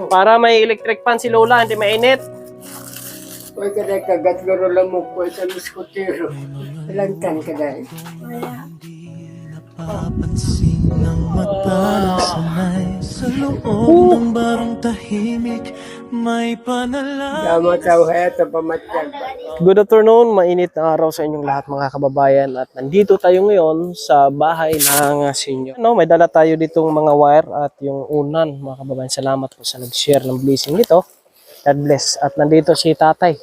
para may electric fan si Lola, hindi mainit. Uy, kada kagatloro lang mo po sa miskutero. Ilang tan kada? Papansin ng mata ng sanay sa loob ng barong tahimik may panalangin. Dama tao haya ito pamatyan. Good afternoon, mainit na araw sa inyong lahat mga kababayan at nandito tayo ngayon sa bahay ng senior. May dala tayo ditong mga wire at yung unan mga kababayan. Salamat po sa nag-share ng blessing nito. God bless. At nandito si tatay.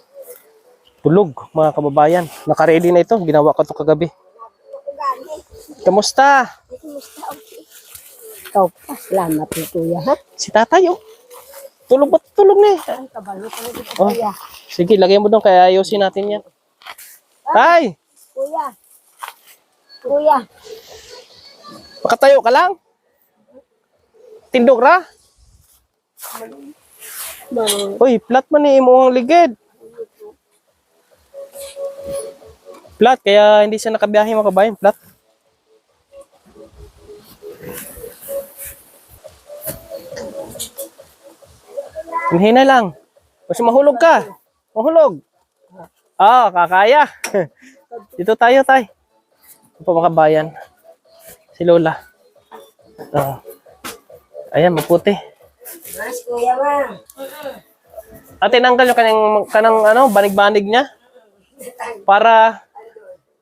Tulog mga kababayan. Naka-ready na ito. Ginawa ko ito kagabi. Kamusta? Ikaw pa, salamat po kuya ha. Si tatay oh. Tulog ba? Tulog na eh. Ang kabalo ko dito Oh. kuya. Sige, lagyan mo doon kaya ayusin natin yan. Tay! Kuya. Kuya. Makatayo ka lang? Tindog ra? Uy, flat man eh, imuhang ligid. Flat, kaya hindi siya nakabiyahe mga kabayan. Flat. Hina lang. Mas mahulog ka. Mahulog. Ah, kakaya. Dito tayo, tay. Ito po mga kabayan. Si Lola. Ah. Ayan, maputi. Mas kuya ma. At tinanggal yung kanang banig-banig niya. Para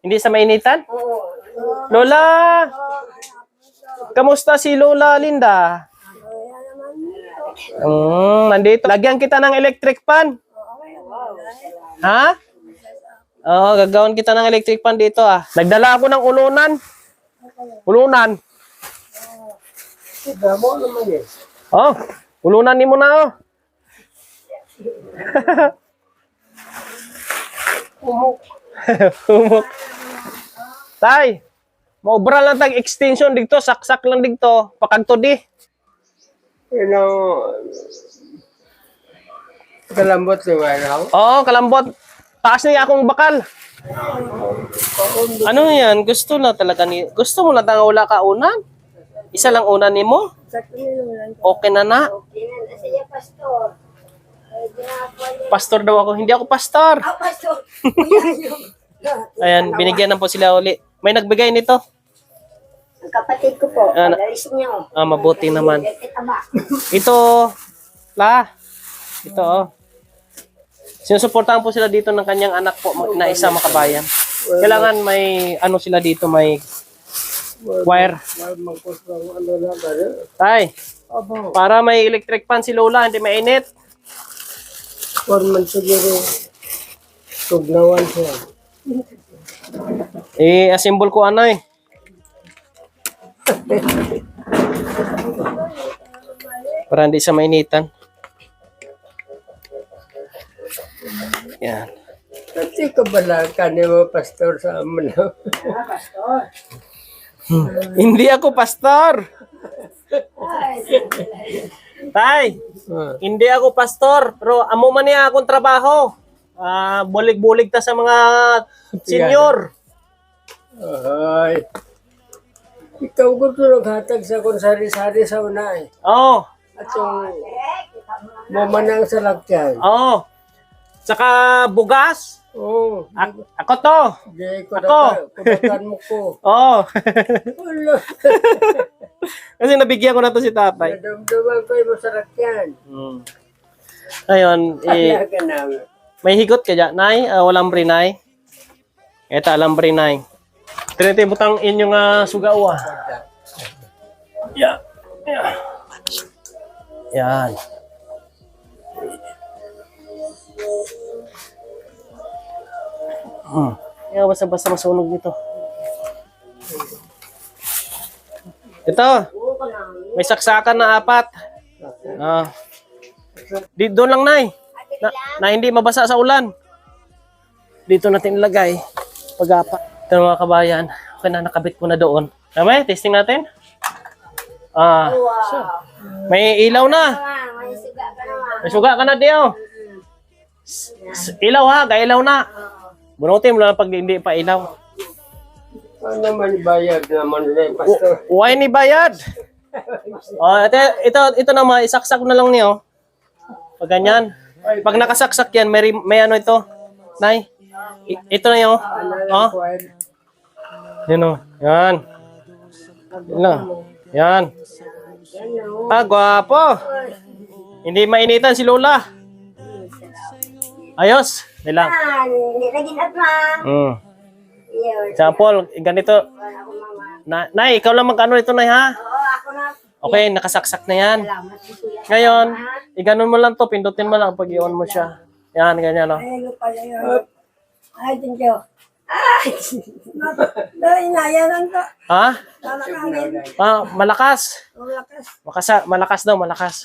hindi sa mainitan. Lola! Kamusta si Lola Linda? Nandito. Lagyan kita ng electric fan. Ha? Oo, gagawin kita ng electric fan dito ah. Nagdala ako ng ulunan. Ulunan. Damo naman eh. Oh, ulunan ni mo na oh. Umok. Humok. Tay, maubra lang tag extension dito, saksak lang dito, pakagto di. Kalambot di ba raw? Oo, kalambot. Taas niya akong bakal. Ano yan? Gusto na talaga ni... Gusto mo na talaga wala ka unan? Isa lang unan ni mo? Okay na na. Siya pastor. Pastor daw ako. Hindi ako pastor. Pastor. Ayan, binigyan na po sila uli. May nagbigay nito. Ang kapatid ko po, Ano? pagalis niyo. Ah, mabuti naman. Tama. Ito, ito oh. Sinusuportahan po sila dito ng kanyang anak po na isa makabayan. Kailangan may sila dito, may wire. Tay, para may electric fan si Lola, hindi mainit. Forman siguro. Tugnawan siya. Assemble ko para hindi siya mainitan. Yan. Kasi kabalakan ni mo pastor sa amin. Hindi ako pastor. Tay, hindi ako pastor, pero amo man niya akong trabaho. Bulig-bulig ta sa mga senior. Ay. Ikaw gusto naghatag sa kung sari-sari sa unay. Oo. At yung mamanang sa lakyan. Oo. Saka bugas. Oo. Ako to. Di ko Ako. kubakan mo ko. Oo. Wala. Kasi nabigyan ko na to si tatay. Nadamdaman ko yung masarap yan. Ngayon, Wala ka namin. may higot ka dyan, nay? Walang brinay? Ito, alam brinay. Tinitibutang inyong sugawa. Yan. Yan. Yan, basta-basta masunog nito. Ito. May saksakan na 4. Doon lang, nay. Na hindi mabasa sa ulan. Dito natin ilagay. Pag-apat. Ito mga kabayan. Okay na, nakabit ko na doon. Tama, testing natin. So, may ilaw na. May suga ka na, Dio. Ilaw ha, gailaw na. Bunutin mo lang pag hindi pa ilaw. Ano naman bayad naman rin, pastor? Why ni bayad? Ito naman, isaksak na lang niyo. Pag ganyan. Pag nakasaksak yan, may ano ito. Nay, ito na yun. Oh. Yan o. Yan. Yan lang. Yan. Ah, gwapo. Hindi mainitan si Lola. Ayos. Nilang. Example, ganito. Nay, ikaw lang mag-ano ito, Nay, ha? Okay, nakasaksak na yan. Ngayon, iganon mo lang to, pindutin mo lang pag i-on mo siya. Yan, ganyan, no? Ay, thank you. Ay! Inayanan ko. Ha? Lalakanin. Ah, malakas. Malakas. Malakas daw, malakas.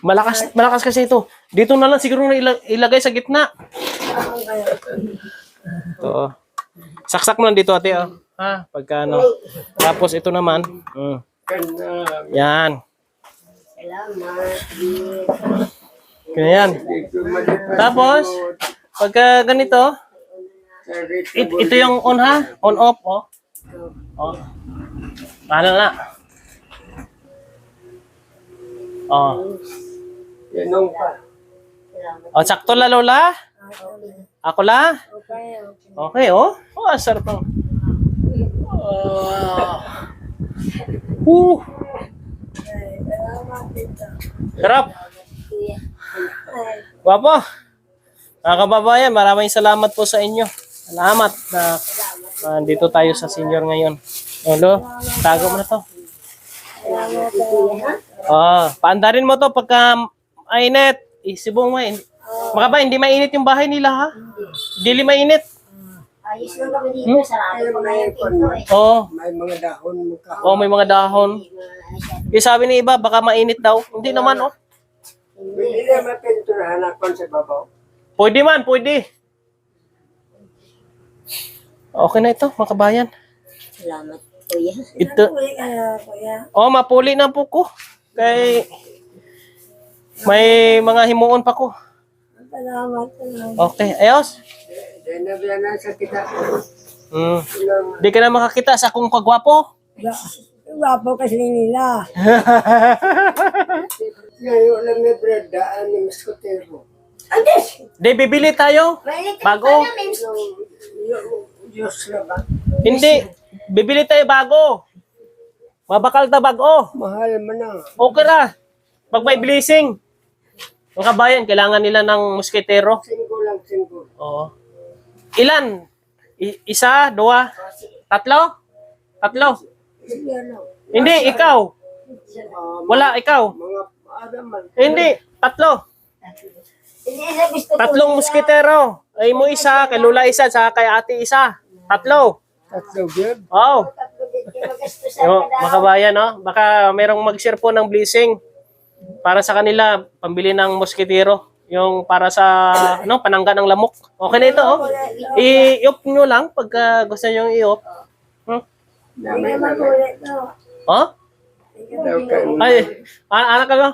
Malakas. Malakas kasi ito. Dito na lang siguro na ilagay sa gitna. Ito. Saksak mo lang dito, ate, oh. Ha? Pagka ano. Tapos ito naman. Yan. Ganyan. Tapos, pagka ganito, ito yung on, ha? On off, oh. Oh. Ano na? Oh. Yanong pa. Oh, sakto la, Lola? Ako la? Okay, oh. Oh, sarap ng... Sarap. Guwapo. Mga kababayan, maraming salamat po sa inyo. Salamat na dito tayo sa senior ngayon. Lolo, tago mo na to. Paandarin mo to pagka mainit. Isibong mo. Mga ba, hindi mainit yung bahay nila, ha? Hindi mainit. Ayos lang kami dito, sarado pa nga yung pinto eh. Oo. May mga dahon mo ka. Oh, may mga dahon. Yung sabi ni iba, baka mainit daw. Hindi naman, oh. Hindi na mapinturahan ako sa babaw. Pwede man, pwede. Okay na ito, mga kabayan. Salamat, kuya. Ito. Oh, mapuli na po ko. Kay may mga himuon pa ko. Salamat. Okay, ayos. Dahil na sa kita. Di ka na makakita sa akong kagwapo. Wapo kasi nila. Ngayon lang may bread daan ni Miskotero. Andes! Di, bibili tayo. Bago. Diyos na ba? Hindi. Bibili tayo bago. Mabakal na bago. Mahal mo na. Okay ra. Pag may blessing. Mga kabayan, kailangan nila ng musketero. 5 lang, 5. Oo. Ilan? Isa, dua, tatlo? Tatlo. Sige lang. Hindi, ikaw. Wala, ikaw. Mga adaman. Hindi, tatlo. Hindi sa gusto ko. Tatlong musketero. Ay mo isa, kay Lula isa, sa kay ate isa. Tatlo. Tatlo good. Oh. Tatlo din kayo magastusan Yung ka daw. mga kabayan, no? Baka merong mag-share po ng blessing para sa kanila, pambili ng musketero. Yung para sa ano, panangga ng lamok. Okay na ito, oh. I-op nyo lang pagka gusto nyo i-op. Namay na. Oh? Ay, anak ka lang.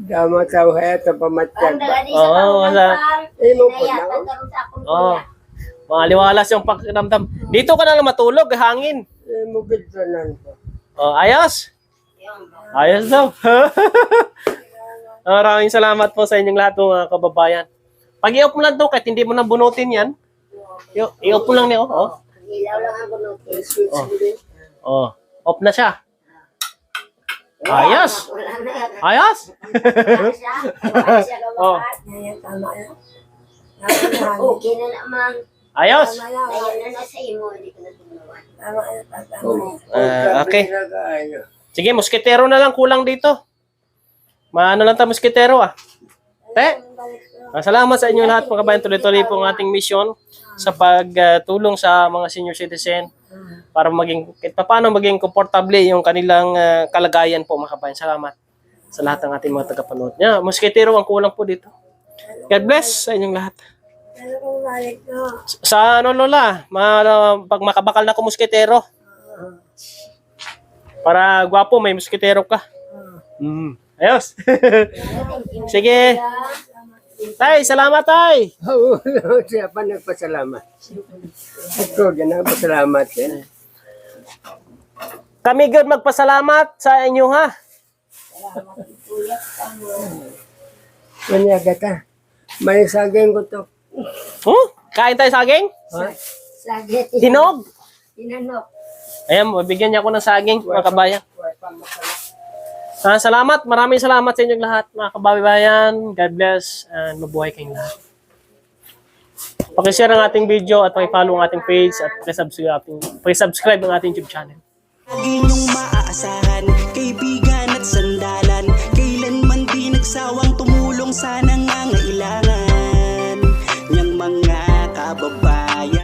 Dama tao haya ta Ang pamatyan pa. dagadi sa Oo, pangunan Eh, mo po Kaya, na. tataroon sa akong Oh. kuya. Maliwalas yung pakiramdam. Dito ka na lang matulog, hangin. Eh, mo gito nan po. Oh, ayos. Yung, Ayos daw. Maraming salamat po sa inyong lahat mga kababayan. Pag i-off mo lang to, kahit hindi mo na bunutin yan, i-off mo lang niyo. Oh. ilaw lang ang bunutin. Oh. Off na siya. Ayos. Wala na yan. Ayos. Wala siya. Wala siya Oh. gawakan. Okay na naman. Ayos. Ayun na nasa imo. Hindi ko na tumuwan. Okay. Sige, musketero na lang kulang dito. Maano lang ta musketero, ah. Salamat sa inyo lahat mga kabayan. Tuloy-tuloy po ang ating mission sa pagtulong sa mga senior citizen para maging kahit paano maging komportable yung kanilang kalagayan po mga kabayan. Salamat sa lahat ng ating mga tagapanood. Yeah, musketero ang kulang po dito. God bless sa inyong lahat. Sa ano Lola, pag makabakal na ko musketero. Para gwapo may musketero ka. Ayos. Sige. Tay, salamat tay. Oo, siya pa nagpasalamat. Ito, yan ang pasalamat. Kami good magpasalamat sa inyo ha. Manyaga ka. May saging ko to. Kain tayo saging? Ha? Sagit. Hinog? Inanok. Ayan, bigyan niya ako ng saging, mga kabayan. Salamat, maraming salamat sa inyong lahat, mga kababayan. God bless, and mabuhay kayong lahat. Pakishare ang ating video at pakipollow ang ating page at pakisubscribe ang ating YouTube channel. Lagi niyong maaasahan